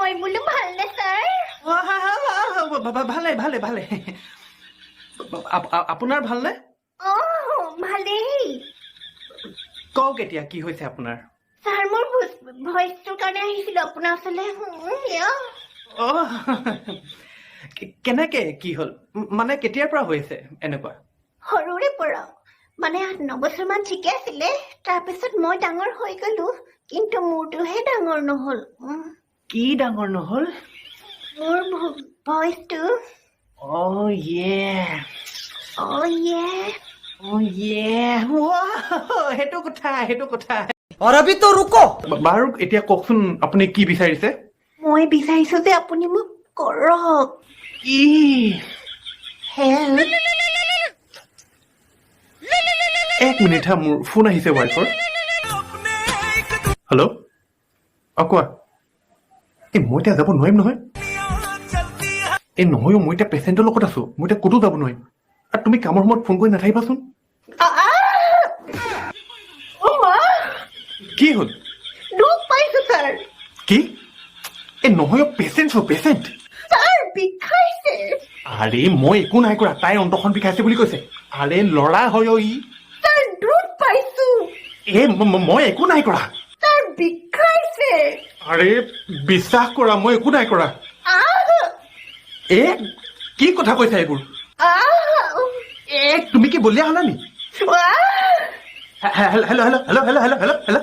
মই বোলো ভালনে ছাৰ? ভালে ভালে ভালে আপোনাৰ ভালনে? ভালেই। কওক এতিয়া কি হৈছে আপোনাৰ? ছাৰ মোৰ ভইচটোৰ কাৰণে আহিছিলো আপোনাৰ ওচৰলৈ। কেনেকে কি হ'ল মানে কেতিয়াৰ পৰা হৈছে এনেকুৱা? সৰুৰে পৰা মানে 8-9 বছৰমান ঠিকে আছিলে, তাৰপিছত মই ডাঙৰ হৈ গলো, কিন্তু মোৰটোহে ডাঙৰ নহল। কি ডাঙৰ নহল? মোৰ ভইচটো। সেইটো কথা। और अभी तो रुको। বাৰু এতিয়া কওকচোন আপুনি কি বিচাৰিছে? মই বিচাৰিছো যে আপুনি মোক কৰক। কি? হেল্প। এক মিনিট হা, মোৰ ফোন আহিছে ৱাইফৰ। হেল্ল', কোৱা। মই এতিয়া যাব নোৱাৰিম নহয়। নহয়, মই এতিয়া পেচেণ্টৰ লগত আছো, মই এতিয়া ক'তো যাব নোৱাৰিম। আৰু তুমি কামৰ সময়ত ফোন কৰি নাথাকিবাচোন। কি হ'ল? দুখ পাইছো ছাৰ। কি? নহয়, পেচেণ্ট ছাৰ বিষাইছে। আৰে মই একো নাই কৰা, তাইৰ অন্তখন বিষাইছে বুলি কৈছে। আৰে ল'ৰা হয় ই। ছাৰ দুখ পাইছো। মই একো নাই কৰা। ছাৰ বিষাইছে। আৰে বিশ্বাস কৰা, মই একো নাই কৰা। কি কথা কৈছা এইবোৰ? তুমি কি বলিয়া হলা নি? হেল্ল'।